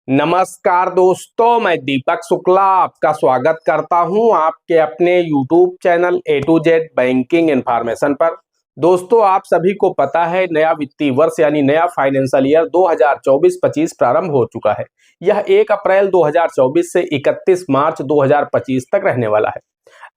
नमस्कार दोस्तों, मैं दीपक शुक्ला आपका स्वागत करता हूं आपके अपने YouTube channel A to Z banking information पर। दोस्तों, आप सभी को पता है नया वित्तीय वर्ष यानी नया फाइनेंशियल ईयर 2024-25 प्रारंभ हो चुका है। यह 1 अप्रैल 2024 से 31 मार्च 2025 तक रहने वाला है।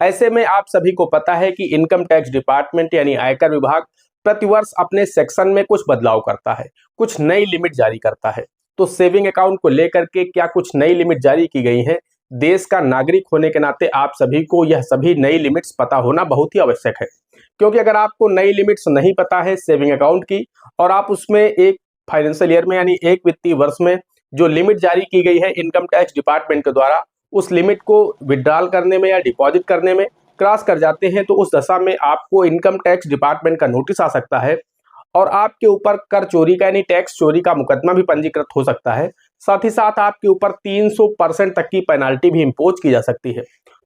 ऐसे में आप सभी को पता है कि इनकम टैक्स डिपार्टमेंट यानी आयकर विभाग प्रतिवर्ष अपने सेक्शन में कुछ बदलाव करता है, कुछ नई लिमिट जारी करता है। तो सेविंग अकाउंट को लेकर के क्या कुछ नई लिमिट जारी की गई है। देश का नागरिक होने के नाते आप सभी को यह सभी नई लिमिट्स पता होना बहुत ही आवश्यक है, क्योंकि अगर आपको नई लिमिट्स नहीं पता है सेविंग अकाउंट की और आप उसमें एक फाइनेंशियल ईयर में यानी एक वित्तीय वर्ष में जो लिमिट जारी की गई है इनकम टैक्स डिपार्टमेंट के द्वारा, उस लिमिट को विड्रॉल करने में या डिपॉजिट करने में क्रॉस कर जाते हैं, तो उस दशा में आपको इनकम टैक्स डिपार्टमेंट का नोटिस आ सकता है और आपके ऊपर कर चोरी का यानी टैक्स चोरी का मुकदमा भी पंजीकृत हो सकता है। साथ ही साथ आपके ऊपर 300% तक की पेनाल्टी भी इम्पोज की जा सकती है।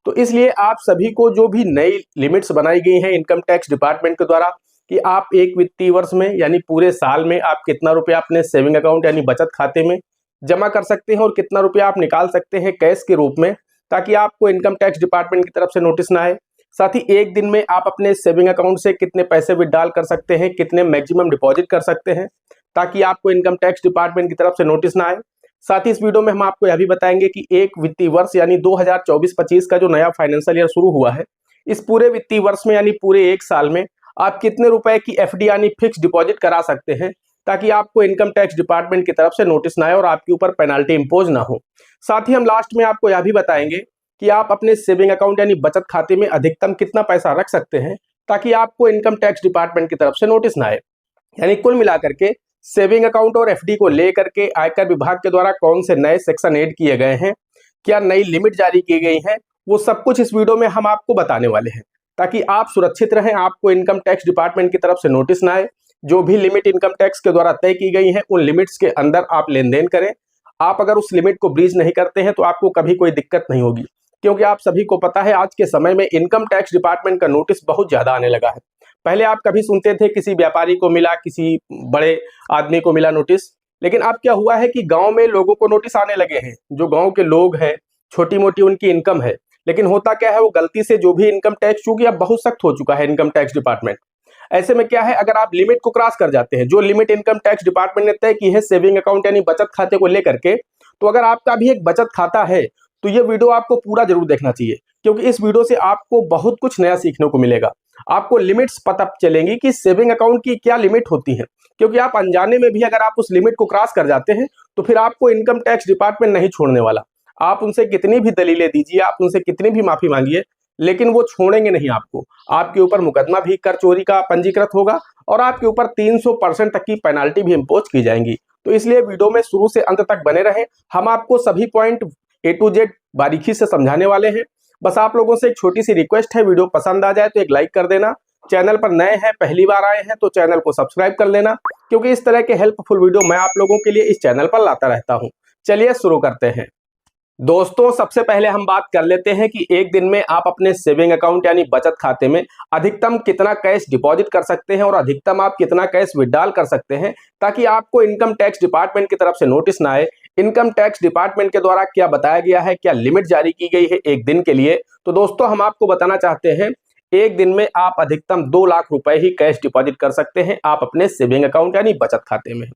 तो इसलिए आप सभी को जो भी नई लिमिट्स बनाई गई हैं इनकम टैक्स डिपार्टमेंट के द्वारा कि आप एक वित्तीय वर्ष में यानी पूरे साल में आप कितना रुपया अपने सेविंग अकाउंट यानी बचत खाते में जमा कर सकते हैं और कितना रुपया आप निकाल सकते हैं कैश के रूप में, ताकि आपको इनकम टैक्स डिपार्टमेंट की तरफ से नोटिस ना आए। साथ ही एक दिन में आप अपने सेविंग अकाउंट से कितने पैसे विड्रॉल कर सकते हैं, कितने मैक्सिमम डिपॉजिट कर सकते हैं, ताकि आपको इनकम टैक्स डिपार्टमेंट की तरफ से नोटिस ना आए। साथ ही इस वीडियो में हम आपको यह भी बताएंगे कि एक वित्तीय वर्ष यानी 2024-25 का जो नया फाइनेंशियल ईयर शुरू हुआ है, इस पूरे वित्तीय वर्ष में यानी पूरे एक साल में आप कितने रुपए की एफडी यानी फिक्स डिपॉजिट करा सकते हैं, ताकि आपको इनकम टैक्स डिपार्टमेंट की तरफ से नोटिस ना आए और आपके ऊपर पेनाल्टी इंपोज ना हो। साथ ही हम लास्ट में आपको यह भी बताएंगे कि आप अपने सेविंग अकाउंट यानी बचत खाते में अधिकतम कितना पैसा रख सकते हैं, ताकि आपको इनकम टैक्स डिपार्टमेंट की तरफ से नोटिस ना आए। यानी कुल मिलाकर के सेविंग अकाउंट और एफडी को लेकर के आयकर विभाग के द्वारा कौन से नए सेक्शन ऐड किए गए हैं, क्या नई लिमिट जारी की गई है, वो सब कुछ इस वीडियो में हम आपको बताने वाले हैं, ताकि आप सुरक्षित रहें, आपको इनकम टैक्स डिपार्टमेंट की तरफ से नोटिस ना आए। जो भी लिमिट इनकम टैक्स के द्वारा तय की गई है उन लिमिट्स के अंदर आप लेन देन करें। आप अगर उस लिमिट को ब्रीच नहीं करते हैं तो आपको कभी कोई दिक्कत नहीं होगी, क्योंकि आप सभी को पता है आज के समय में इनकम टैक्स डिपार्टमेंट का नोटिस बहुत ज्यादा आने लगा है। पहले आप कभी सुनते थे किसी व्यापारी को मिला, किसी बड़े आदमी को मिला नोटिस, लेकिन अब क्या हुआ है कि गांव में लोगों को नोटिस आने लगे हैं। जो गांव के लोग हैं, छोटी मोटी उनकी इनकम है, लेकिन होता क्या है, वो गलती से जो भी इनकम टैक्स, चूंकि अब बहुत सख्त हो चुका है इनकम टैक्स डिपार्टमेंट, ऐसे में क्या है, अगर आप लिमिट को क्रॉस कर जाते हैं, जो लिमिट इनकम टैक्स डिपार्टमेंट ने तय की है सेविंग अकाउंट यानी बचत खाते को लेकर के, तो अगर आपका भी एक बचत खाता है तो ये वीडियो आपको पूरा जरूर देखना चाहिए, क्योंकि इस वीडियो से आपको बहुत कुछ नया सीखने को मिलेगा। आपको लिमिट्स पता चलेंगी कि सेविंग अकाउंट की क्या लिमिट होती है, क्योंकि आप अनजाने में भी अगर आप उस लिमिट को क्रॉस कर जाते हैं तो फिर आपको इनकम टैक्स डिपार्टमेंट नहीं छोड़ने वाला। आप उनसे कितनी भी दलीलें दीजिए, आप उनसे कितनी भी माफी मांगिए, लेकिन वो छोड़ेंगे नहीं आपको। आपके ऊपर मुकदमा भी कर चोरी का पंजीकृत होगा और आपके ऊपर 300% तक की पेनाल्टी भी इम्पोज की जाएंगी। तो इसलिए वीडियो में शुरू से अंत तक बने रहें, हम आपको सभी पॉइंट A to Z बारीकी से समझाने वाले हैं। बस आप लोगों से एक छोटी सी रिक्वेस्ट है, वीडियो पसंद आ जाए तो एक लाइक कर देना। चैनल पर नए हैं, पहली बार आए हैं तो चैनल को सब्सक्राइब कर लेना, क्योंकि इस तरह के हेल्पफुल वीडियो मैं आप लोगों के लिए इस चैनल पर लाता रहता हूं। चलिए शुरू करते हैं। दोस्तों, सबसे पहले हम बात कर लेते हैं कि एक दिन में आप अपने सेविंग अकाउंट यानी बचत खाते में अधिकतम कितना कैश डिपॉजिट कर सकते हैं और अधिकतम आप कितना कैश विड्रॉल कर सकते हैं, ताकि आपको इनकम टैक्स डिपार्टमेंट की तरफ से नोटिस ना आए। इनकम टैक्स डिपार्टमेंट के द्वारा क्या बताया गया है, क्या लिमिट जारी की गई है एक दिन के लिए, तो दोस्तों हम आपको बताना चाहते हैं एक दिन में आप अधिकतम 2 लाख रुपए ही कैश डिपॉजिट कर सकते हैं आप अपने सेविंग अकाउंट यानी बचत खाते में।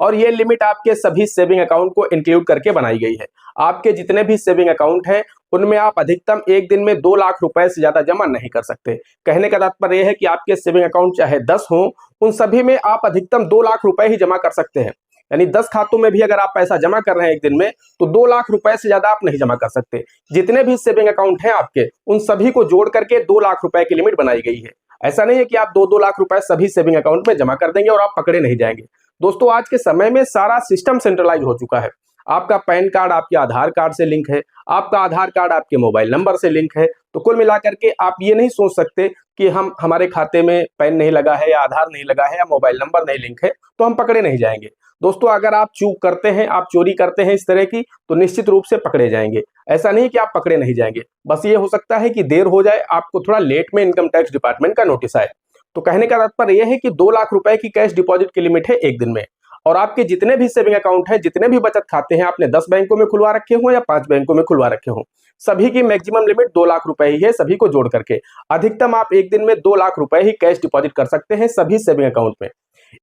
और ये लिमिट आपके सभी सेविंग अकाउंट को इंक्लूड करके बनाई गई है। आपके जितने भी सेविंग अकाउंट हैं उनमें आप अधिकतम एक दिन में 2 लाख रुपए से ज्यादा जमा नहीं कर सकते। कहने का तात्पर्य यह है कि आपके सेविंग अकाउंट चाहे 10 हो, उन सभी में आप अधिकतम 2 लाख रुपए ही जमा कर सकते हैं। यानी 10 खातों में भी अगर आप पैसा जमा कर रहे हैं एक दिन में, तो 2 लाख रुपए से ज्यादा आप नहीं जमा कर सकते। जितने भी सेविंग अकाउंट हैं आपके, उन सभी को जोड़ करके 2 लाख रुपए की लिमिट बनाई गई है। ऐसा नहीं है कि आप 2-2 लाख रुपए सभी सेविंग अकाउंट में जमा कर देंगे और आप पकड़े नहीं जाएंगे। दोस्तों, आज के समय में सारा सिस्टम सेंट्रलाइज हो चुका है। आपका पैन कार्ड आपके आधार कार्ड से लिंक है, आपका आधार कार्ड आपके मोबाइल नंबर से लिंक है। तो कुल मिलाकर के आप ये नहीं सोच सकते कि हमारे खाते में पैन नहीं लगा है या आधार नहीं लगा है या मोबाइल नंबर नहीं लिंक है तो हम पकड़े नहीं जाएंगे। दोस्तों, अगर आप चूक करते हैं, आप चोरी करते हैं इस तरह की, तो निश्चित रूप से पकड़े जाएंगे। ऐसा नहीं कि आप पकड़े नहीं जाएंगे, बस ये हो सकता है कि देर हो जाए, आपको थोड़ा लेट में इनकम टैक्स डिपार्टमेंट का नोटिस आए। तो कहने का तात्पर्य यह है कि 2 लाख रुपए की कैश डिपॉजिट की लिमिट है एक दिन में। और आपके जितने भी सेविंग अकाउंट हैं, जितने भी बचत खाते हैं, आपने 10 बैंकों में खुलवा रखे हो या 5 बैंकों में खुलवा रखे हो, सभी की मैक्सिमम लिमिट 2 लाख रुपए ही है, सभी को जोड़ करके। अधिकतम आप एक दिन में 2 लाख रुपए ही कैश डिपॉजिट कर सकते हैं सभी सेविंग अकाउंट में।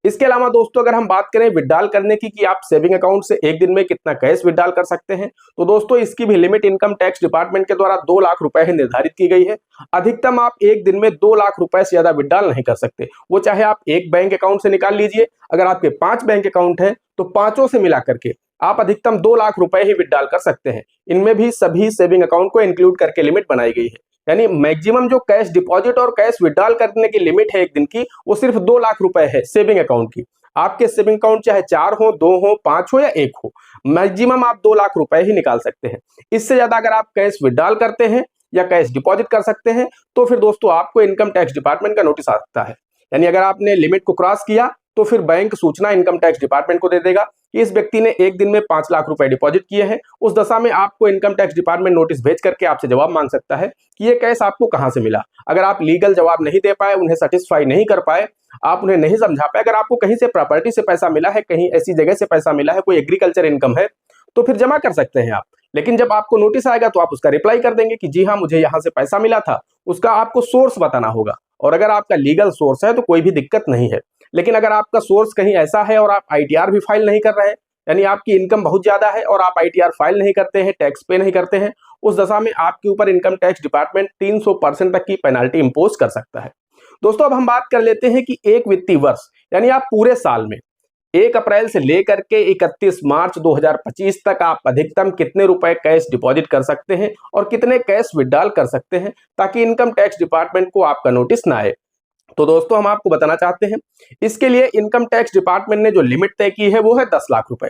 इसके अलावा दोस्तों अगर हम बात करें विड्रॉल करने की कि आप सेविंग अकाउंट से एक दिन में कितना कैश विड्रॉल कर सकते हैं, तो दोस्तों इसकी भी लिमिट इनकम टैक्स डिपार्टमेंट के द्वारा 2 लाख रुपए ही निर्धारित की गई है। अधिकतम आप एक दिन में 2 लाख रुपए से ज्यादा विड्रॉल नहीं कर सकते। वो चाहे आप एक बैंक अकाउंट से निकाल लीजिए, अगर आपके 5 बैंक अकाउंट है तो पांचों से मिला करके आप अधिकतम 2 लाख रुपए ही विड्रॉल कर सकते हैं। इनमें भी सभी सेविंग अकाउंट को इंक्लूड करके लिमिट बनाई गई है। यानी मैक्सिमम जो कैश डिपॉजिट और कैश विड्रॉल करने की लिमिट है एक दिन की, वो सिर्फ 2 लाख रुपए है सेविंग अकाउंट की। आपके सेविंग अकाउंट चाहे 4 हो, 2 हो, 5 हो या 1 हो, मैक्सिमम आप 2 लाख रुपए ही निकाल सकते हैं। इससे ज्यादा अगर आप कैश विड्रॉल करते हैं या कैश डिपॉजिट कर सकते हैं तो फिर दोस्तों आपको इनकम टैक्स डिपार्टमेंट का नोटिस आ सकता है। यानी अगर आपने लिमिट को क्रॉस किया तो फिर बैंक सूचना इनकम टैक्स डिपार्टमेंट को दे देगा कि इस व्यक्ति ने एक दिन में 5 लाख रुपए डिपॉजिट किए हैं। उस दशा में आपको इनकम टैक्स डिपार्टमेंट नोटिस भेज करके आपसे जवाब मांग सकता है कि ये कैश आपको कहां से मिला। अगर आप लीगल जवाब नहीं दे पाए, उन्हें सेटिस्फाई नहीं कर पाए, आप उन्हें नहीं समझा पाए, अगर आपको कहीं से प्रॉपर्टी से पैसा मिला है, कहीं ऐसी जगह से पैसा मिला है, कोई एग्रीकल्चर इनकम है, तो फिर जमा कर सकते हैं आप। लेकिन जब आपको नोटिस आएगा तो आप उसका रिप्लाई कर देंगे कि जी हाँ मुझे यहाँ से पैसा मिला था। उसका आपको सोर्स बताना होगा, और अगर आपका लीगल सोर्स है तो कोई भी दिक्कत नहीं है। लेकिन अगर आपका सोर्स कहीं ऐसा है और आप आईटीआर भी फाइल नहीं कर रहे हैं, यानी आपकी इनकम बहुत ज्यादा है और आप आईटीआर फाइल नहीं करते हैं, टैक्स पे नहीं करते हैं, उस दशा में आपके ऊपर इनकम टैक्स डिपार्टमेंट 300% तक की पेनाल्टी इंपोज कर सकता है। दोस्तों अब हम बात कर लेते हैं कि एक वित्तीय वर्ष यानी आप पूरे साल में 1 अप्रैल से लेकर के 31 मार्च 2025 तक आप अधिकतम कितने रुपए कैश डिपॉजिट कर सकते हैं और कितने कैश विड्रॉल कर सकते हैं, ताकि इनकम टैक्स डिपार्टमेंट को आपका नोटिस ना आए। तो दोस्तों हम आपको बताना चाहते हैं, इसके लिए इनकम टैक्स डिपार्टमेंट ने जो लिमिट तय की है वो है 10 लाख रुपए।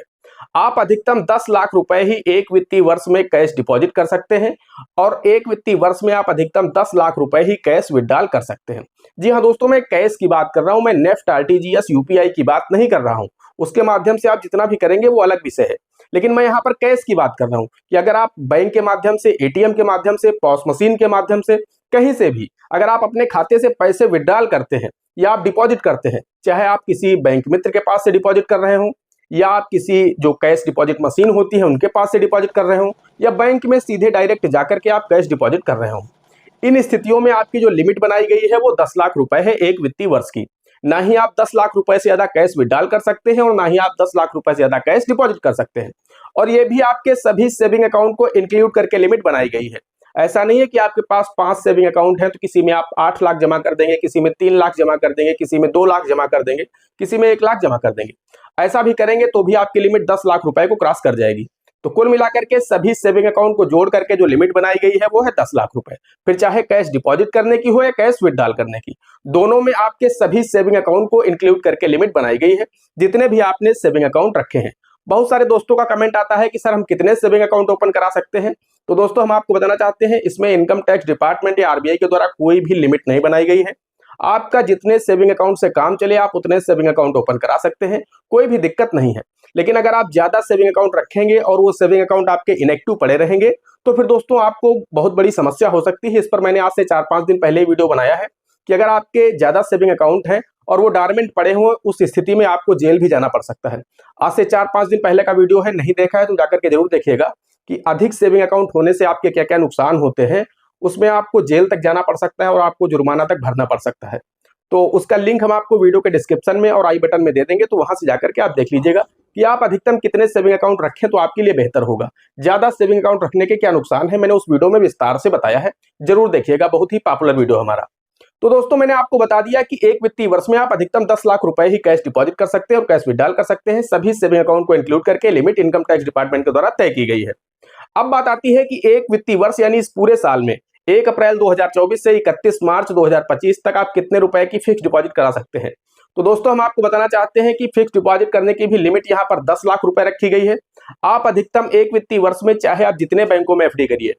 आप अधिकतम 10 लाख रुपए ही एक वित्तीय वर्ष में कैश डिपॉजिट कर सकते हैं और एक वित्तीय वर्ष में आप अधिकतम 10 लाख रुपए ही कैश विड्रॉल कर सकते हैं। जी हाँ दोस्तों, मैं कैश की बात कर रहा हूं, मैं नेफ्ट, आरटीजीएस, यूपीआई की बात नहीं कर रहा हूं। उसके माध्यम से आप जितना भी करेंगे वो अलग विषय है, लेकिन मैं यहाँ पर कैश की बात कर रहा हूं कि अगर आप बैंक के माध्यम से, एटीएम के माध्यम से, पॉस मशीन के माध्यम से, कहीं से भी अगर आप अपने खाते से पैसे विड्रॉल करते हैं या आप डिपॉजिट करते हैं, चाहे आप किसी बैंक मित्र के पास से डिपॉजिट कर रहे हो या आप किसी जो कैश डिपॉजिट मशीन होती है उनके पास से डिपॉजिट कर रहे हो या बैंक में सीधे डायरेक्ट जाकर के आप कैश डिपॉजिट कर रहे हो, इन स्थितियों में आपकी जो लिमिट बनाई गई है वो 10 लाख रुपए है एक वित्तीय वर्ष की। ना ही आप 10 लाख रुपए से ज्यादा कैश विड्रॉल कर सकते हैं और ना ही आप 10 लाख रुपए से ज्यादा कैश डिपॉजिट कर सकते हैं। और ये भी आपके सभी सेविंग अकाउंट को इंक्लूड करके लिमिट बनाई गई है। ऐसा नहीं है कि आपके पास 5 सेविंग अकाउंट है तो किसी में आप 8 लाख जमा कर देंगे, किसी में 3 लाख जमा कर देंगे, किसी में 2 लाख जमा कर देंगे, किसी में 1 लाख जमा कर देंगे। ऐसा भी करेंगे तो भी आपकी लिमिट 10 लाख रुपए को क्रॉस कर जाएगी। तो कुल मिलाकर के सभी सेविंग अकाउंट को जोड़ करके जो लिमिट बनाई गई है वो है 10 लाख रुपए। फिर चाहे कैश डिपॉजिट करने की हो या कैश विड्रॉल करने की, दोनों में आपके सभी सेविंग अकाउंट को इंक्लूड करके लिमिट बनाई गई है, जितने भी आपने सेविंग अकाउंट रखे हैं। बहुत सारे दोस्तों का कमेंट आता है कि सर हम कितने सेविंग अकाउंट ओपन करा सकते हैं। तो दोस्तों हम आपको बताना चाहते हैं, इसमें इनकम टैक्स डिपार्टमेंट या आरबीआई के द्वारा कोई भी लिमिट नहीं बनाई गई है। आपका जितने सेविंग अकाउंट से काम चले आप उतने सेविंग अकाउंट ओपन करा सकते हैं, कोई भी दिक्कत नहीं है। लेकिन अगर आप ज्यादा सेविंग अकाउंट रखेंगे और वो सेविंग अकाउंट आपके इनएक्टिव पड़े रहेंगे तो फिर दोस्तों आपको बहुत बड़ी समस्या हो सकती है। इस पर मैंने आज से 4-5 दिन पहले वीडियो बनाया है कि अगर आपके ज्यादा सेविंग अकाउंट है और वो डॉर्मेंट पड़े हों, उस स्थिति में आपको जेल भी जाना पड़ सकता है। आज से 4-5 दिन पहले का वीडियो है, नहीं देखा है तो जाकर के जरूर देखिएगा कि अधिक सेविंग अकाउंट होने से आपके क्या क्या नुकसान होते हैं। उसमें आपको जेल तक जाना पड़ सकता है और आपको जुर्माना तक भरना पड़ सकता है। तो उसका लिंक हम आपको वीडियो के डिस्क्रिप्शन में और आई बटन में दे देंगे, तो वहां से जाकर के आप देख लीजिएगा कि आप अधिकतम कितने सेविंग अकाउंट रखें तो आपके लिए बेहतर होगा। ज्यादा सेविंग अकाउंट रखने के क्या नुकसान है मैंने उस वीडियो में विस्तार से बताया है, जरूर देखिएगा, बहुत ही पॉपुलर वीडियो हमारा। तो दोस्तों मैंने आपको बता दिया कि एक वित्तीय वर्ष में आप अधिकतम 10 लाख रुपए ही कैश डिपॉजिट कर सकते हैं और कैश विड्रॉल कर सकते हैं। सभी सेविंग अकाउंट को इंक्लूड करके लिमिट इनकम टैक्स डिपार्टमेंट के द्वारा तय की गई है। अब बात आती है कि एक वित्तीय वर्ष यानी इस पूरे साल में 1 अप्रैल 2024 से 31 मार्च 2025 तक आप कितने रुपए की फिक्स डिपॉजिट करा सकते हैं। तो दोस्तों हम आपको बताना चाहते हैं कि फिक्स डिपॉजिट करने की भी लिमिट यहाँ पर 10 लाख रुपए रखी गई है। आप अधिकतम एक वित्तीय वर्ष में चाहे आप जितने बैंकों में एफडी करिए,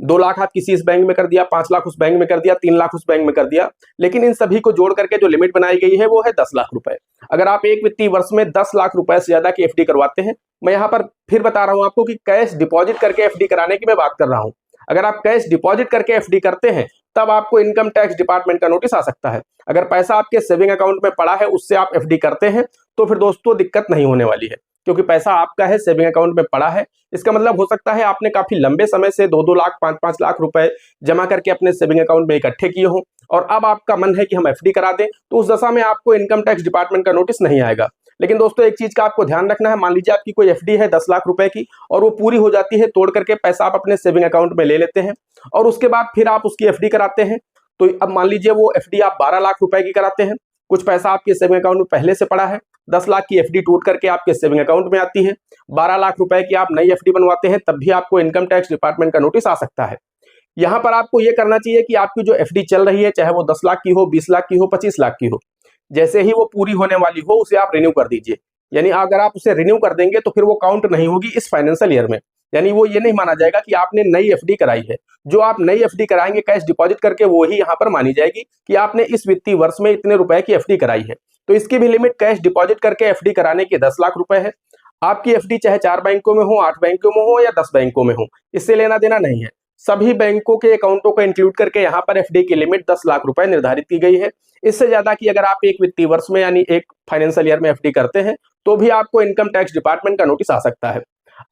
2 लाख आप किसी इस बैंक में कर दिया, 5 लाख उस बैंक में कर दिया, 3 लाख उस बैंक में कर दिया, लेकिन इन सभी को जोड़ करके जो लिमिट बनाई गई है वो है 10 लाख रुपए। अगर आप एक वित्तीय वर्ष में 10 लाख रुपए से ज्यादा की एफडी करवाते हैं, मैं यहाँ पर फिर बता रहा हूँ आपको कि कैश डिपॉजिट करके एफडी कराने की मैं बात कर रहा हूँ। अगर आप कैश डिपॉजिट करके एफडी करते हैं तब आपको इनकम टैक्स डिपार्टमेंट का नोटिस आ सकता है। अगर पैसा आपके सेविंग अकाउंट में पड़ा है उससे आप एफडी करते हैं तो फिर दोस्तों दिक्कत नहीं होने वाली है, क्योंकि पैसा आपका है, सेविंग अकाउंट में पड़ा है। इसका मतलब हो सकता है आपने काफी लंबे समय से 2-2 लाख 5-5 लाख रुपए जमा करके अपने सेविंग अकाउंट में इकट्ठे किए हो, और अब आपका मन है कि हम एफडी करा दें, तो उस दशा में आपको इनकम टैक्स डिपार्टमेंट का नोटिस नहीं आएगा। लेकिन दोस्तों एक चीज का आपको ध्यान रखना है, मान लीजिए आपकी कोई एफडी है 10 लाख रुपए की, और वो पूरी हो जाती है, तोड़ करके पैसा आप अपने सेविंग अकाउंट में ले लेते हैं, और उसके बाद फिर आप उसकी एफडी कराते हैं। तो अब मान लीजिए वो एफडी आप 12 लाख रुपए की कराते हैं, कुछ पैसा आपके सेविंग अकाउंट में पहले से पड़ा है, 10 लाख की एफडी टूट करके आपके सेविंग अकाउंट में आती है, 12 लाख रुपए की आप नई एफडी बनवाते हैं, तब भी आपको इनकम टैक्स डिपार्टमेंट का नोटिस आ सकता है। यहां पर आपको यह करना चाहिए कि आपकी जो एफडी चल रही है, चाहे वो 10 लाख की हो, 20 लाख की हो, 25 लाख की हो, जैसे ही वो पूरी होने वाली हो उसे आप रिन्यू कर दीजिए। यानी अगर आप उसे रिन्यू कर देंगे तो फिर वो काउंट नहीं होगी इस फाइनेंशियल ईयर में, यानी वो ये नहीं माना जाएगा कि आपने नई एफडी कराई है। जो आप नई एफडी कराएंगे कैश डिपॉजिट करके, वो ही यहाँ पर मानी जाएगी कि आपने इस वित्तीय वर्ष में इतने रुपए की एफडी कराई है। तो इसकी भी लिमिट कैश डिपॉजिट करके एफडी कराने की 10 लाख रुपए है। आपकी एफडी चाहे 4 बैंकों में हो, 8 बैंकों में हो या 10 बैंकों में हो, इससे लेना देना नहीं है। सभी बैंकों के अकाउंटों को इंक्लूड करके यहाँ पर एफडी की लिमिट 10 लाख रुपए निर्धारित की गई है। इससे ज्यादा की अगर आप एक वित्तीय वर्ष में यानी एक फाइनेंशियल ईयर में एफडी करते हैं तो भी आपको इनकम टैक्स डिपार्टमेंट का नोटिस आ सकता है।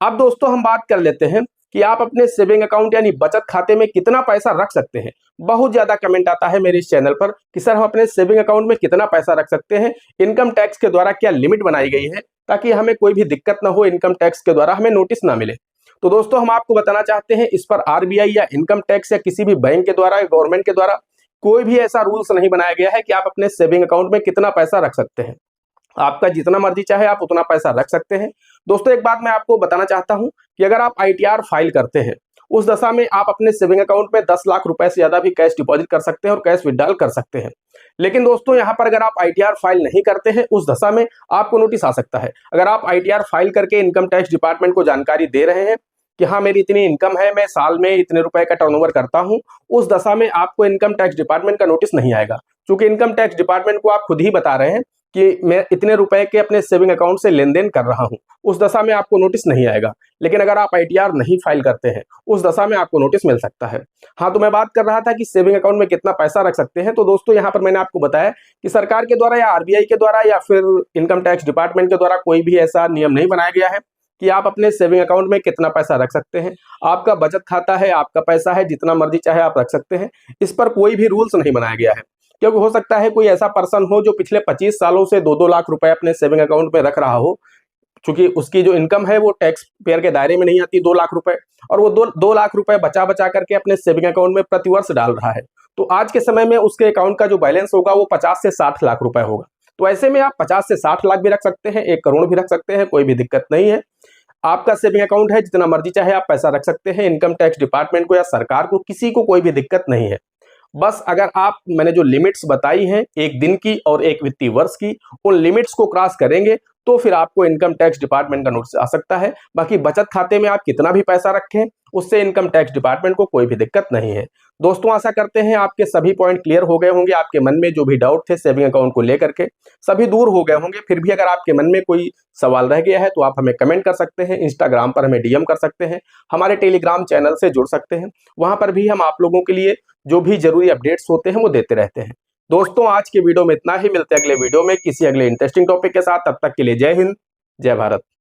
अब दोस्तों हम बात कर लेते हैं कि आप अपने सेविंग अकाउंट यानी बचत खाते में कितना पैसा रख सकते हैं। बहुत ज्यादा कमेंट आता है मेरे इस चैनल पर कि सर हम अपने सेविंग अकाउंट में कितना पैसा रख सकते हैं, इनकम टैक्स के द्वारा क्या लिमिट बनाई गई है, ताकि हमें कोई भी दिक्कत ना हो, इनकम टैक्स के द्वारा हमें नोटिस ना मिले। तो दोस्तों हम आपको बताना चाहते हैं, इस पर आरबीआई या इनकम टैक्स या किसी भी बैंक के द्वारा, गवर्नमेंट के द्वारा कोई भी ऐसा रूल्स नहीं बनाया गया है कि आप अपने सेविंग अकाउंट में कितना पैसा रख सकते हैं। आपका जितना मर्जी चाहे आप उतना पैसा रख सकते हैं। दोस्तों एक बात मैं आपको बताना चाहता हूं कि अगर आप आईटीआर फाइल करते हैं, उस दशा में आप अपने सेविंग अकाउंट में 10 लाख रुपए से ज्यादा भी कैश डिपॉजिट कर सकते हैं और कैश विड्रॉल कर सकते हैं। लेकिन दोस्तों यहाँ पर अगर आप आईटीआर फाइल नहीं करते हैं, उस दशा में आपको नोटिस आ सकता है। अगर आप आईटीआर फाइल करके इनकम टैक्स डिपार्टमेंट को जानकारी दे रहे हैं कि हाँ मेरी इतनी इनकम है, मैं साल में इतने रुपए का टर्नओवर करता हूं, उस दशा में आपको इनकम टैक्स डिपार्टमेंट का नोटिस नहीं आएगा, क्योंकि इनकम टैक्स डिपार्टमेंट को आप खुद ही बता रहे हैं कि मैं इतने रुपए के अपने सेविंग अकाउंट से लेन देन कर रहा हूं, उस दशा में आपको नोटिस नहीं आएगा। लेकिन अगर आप आईटीआर नहीं फाइल करते हैं, उस दशा में आपको नोटिस मिल सकता है। हाँ, तो मैं बात कर रहा था कि सेविंग अकाउंट में कितना पैसा रख सकते हैं। तो दोस्तों यहाँ पर मैंने आपको बताया कि सरकार के द्वारा या आरबीआई के द्वारा या फिर इनकम टैक्स डिपार्टमेंट के द्वारा कोई भी ऐसा नियम नहीं बनाया गया है कि आप अपने सेविंग अकाउंट में कितना पैसा रख सकते हैं। आपका बचत खाता है, आपका पैसा है, जितना मर्जी चाहे आप रख सकते हैं। इस पर कोई भी रूल्स नहीं बनाया गया है, क्योंकि हो सकता है कोई ऐसा पर्सन हो जो पिछले 25 सालों से 2-2 लाख रुपए अपने सेविंग अकाउंट में रख रहा हो, क्योंकि उसकी जो इनकम है वो टैक्स पेयर के दायरे में नहीं आती 2 लाख रुपए, और वो 2 लाख रुपए बचा बचा करके अपने सेविंग अकाउंट में प्रतिवर्ष डाल रहा है। तो आज के समय में उसके अकाउंट का जो बैलेंस होगा वो 50 से 60 लाख रुपए होगा। तो ऐसे में आप 50 से 60 लाख भी रख सकते हैं, 1 करोड़ भी रख सकते हैं, कोई भी दिक्कत नहीं है। आपका सेविंग अकाउंट है, जितना मर्जी चाहे आप पैसा रख सकते हैं। इनकम टैक्स डिपार्टमेंट को या सरकार को किसी को कोई भी दिक्कत नहीं है। बस अगर आप, मैंने जो लिमिट्स बताई हैं एक दिन की और एक वित्तीय वर्ष की, उन लिमिट्स को क्रॉस करेंगे तो फिर आपको इनकम टैक्स डिपार्टमेंट का नोटिस आ सकता है। बाकी बचत खाते में आप कितना भी पैसा रखें, उससे इनकम टैक्स डिपार्टमेंट को कोई भी दिक्कत नहीं है। दोस्तों आशा करते हैं आपके सभी पॉइंट क्लियर हो गए होंगे, आपके मन में जो भी डाउट थे सेविंग अकाउंट को लेकर के सभी दूर हो गए होंगे। फिर भी अगर आपके मन में कोई सवाल रह गया है तो आप हमें कमेंट कर सकते हैं, इंस्टाग्राम पर हमें डीएम कर सकते हैं, हमारे टेलीग्राम चैनल से जुड़ सकते हैं। वहां पर भी हम आप लोगों के लिए जो भी जरूरी अपडेट्स होते हैं वो देते रहते हैं। दोस्तों आज के वीडियो में इतना ही, मिलते हैं अगले वीडियो में किसी अगले इंटरेस्टिंग टॉपिक के साथ। तब तक के लिए जय हिंद, जय भारत।